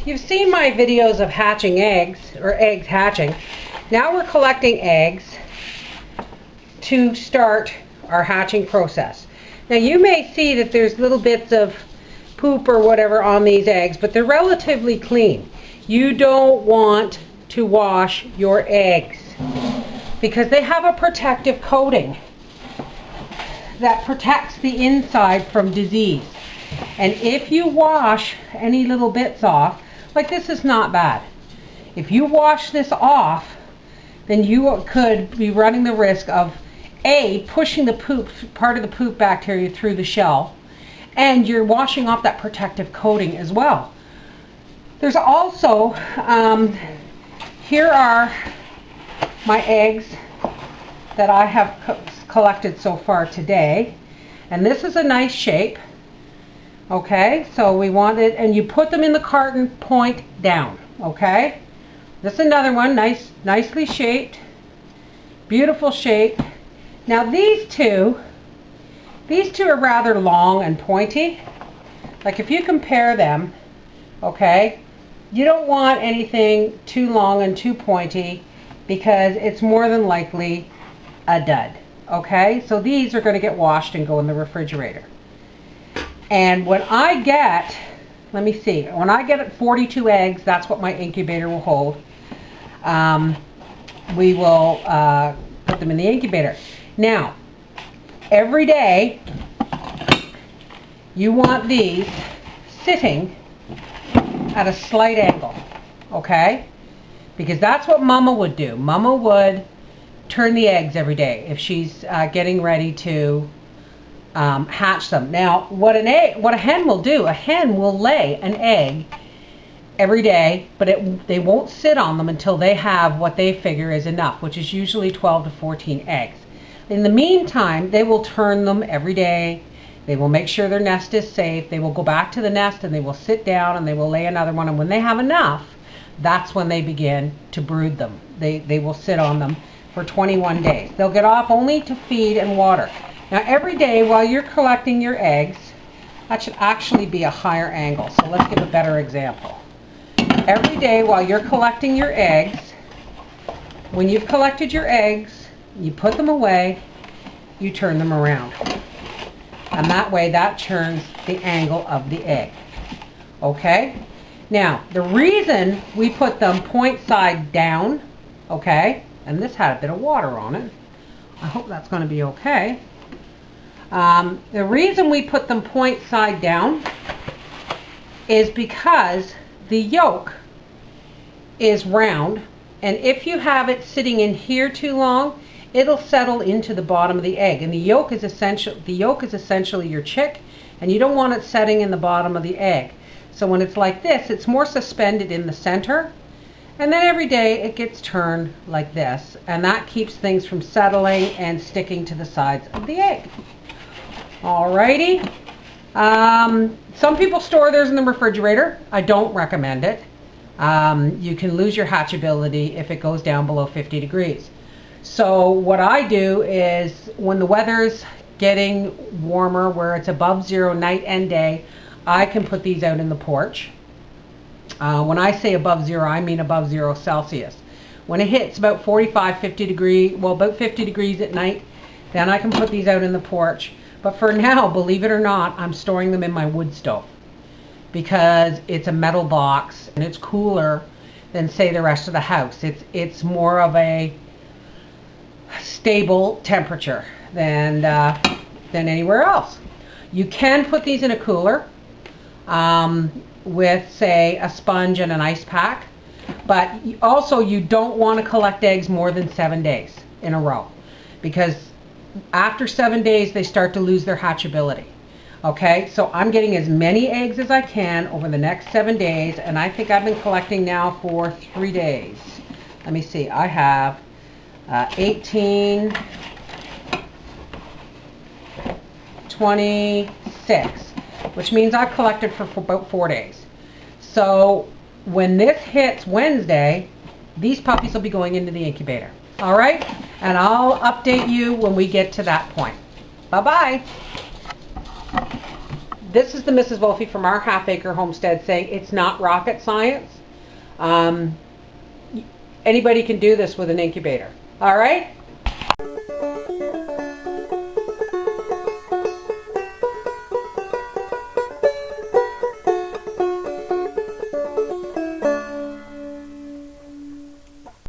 You've seen my videos of hatching eggs, or eggs hatching. Now we're collecting eggs to start our hatching process. Now you may see that there's little bits of poop or whatever on these eggs, but they're relatively clean. You don't want to wash your eggs because they have a protective coating that protects the inside from disease. And if you wash any little bits off, like this is not bad. If you wash this off, then you could be running the risk of A, pushing the poop, part of the poop bacteria through the shell, and you're washing off that protective coating as well. There's also, here are my eggs that I have collected so far today. And this is a nice shape. Okay, so we want it, and you put them in the carton point down. Okay, this is another one, nicely shaped, beautiful shape. Now these two are rather long and pointy. Like if you compare them, okay, you don't want anything too long and too pointy because it's more than likely a dud. Okay, so these are going to get washed and go in the refrigerator. And when I get, let me see, when I get 42 eggs, that's what my incubator will hold. We will put them in the incubator. Now, every day, you want these sitting at a slight angle, okay? Because that's what Mama would do. Mama would turn the eggs every day if she's getting ready to hatch them. Now, what a hen will do, a hen will lay an egg every day, but they won't sit on them until they have what they figure is enough, which is usually 12 to 14 eggs. In the meantime, they will turn them every day. They will make sure their nest is safe. They will go back to the nest and they will sit down and they will lay another one. And when they have enough, that's when they begin to brood them. They will sit on them for 21 days. They'll get off only to feed and water. Now every day while you're collecting your eggs, that should actually be a higher angle. So let's give a better example. Every day while you're collecting your eggs, when you've collected your eggs, you put them away, you turn them around. And that way that turns the angle of the egg. Okay? Now, the reason we put them point side down, okay, and this had a bit of water on it. I hope that's going to be okay. The reason we put them point side down is because the yolk is round, and if you have it sitting in here too long, it'll settle into the bottom of the egg. And the yolk is essentially your chick, and you don't want it setting in the bottom of the egg. So when it's like this, it's more suspended in the center, and then every day it gets turned like this, and that keeps things from settling and sticking to the sides of the egg. Alrighty. Some people store theirs in the refrigerator. I don't recommend it. You can lose your hatchability if it goes down below 50 degrees. So what I do is when the weather's getting warmer, where it's above zero night and day, I can put these out in the porch. When I say above zero, I mean above 0 Celsius. When it hits about 45, 50 degrees, well, about 50 degrees at night, then I can put these out in the porch. But for now, believe it or not, I'm storing them in my wood stove because it's a metal box and it's cooler than, say, the rest of the house. It's more of a stable temperature than anywhere else. You can put these in a cooler with, say, a sponge and an ice pack, but also you don't want to collect eggs more than 7 days in a row, because after 7 days they start to lose their hatchability. Okay, so I'm getting as many eggs as I can over the next 7 days, and I think I've been collecting now for 3 days. Let me see, I have 18, 26, which means I've collected for about 4 days. So when this hits Wednesday, these puppies will be going into the incubator. All right, and I'll update you when we get to that point. Bye-bye. this is the Mrs. Wolfie from our half-acre homestead saying it's not rocket science. Anybody can do this with an incubator. All right?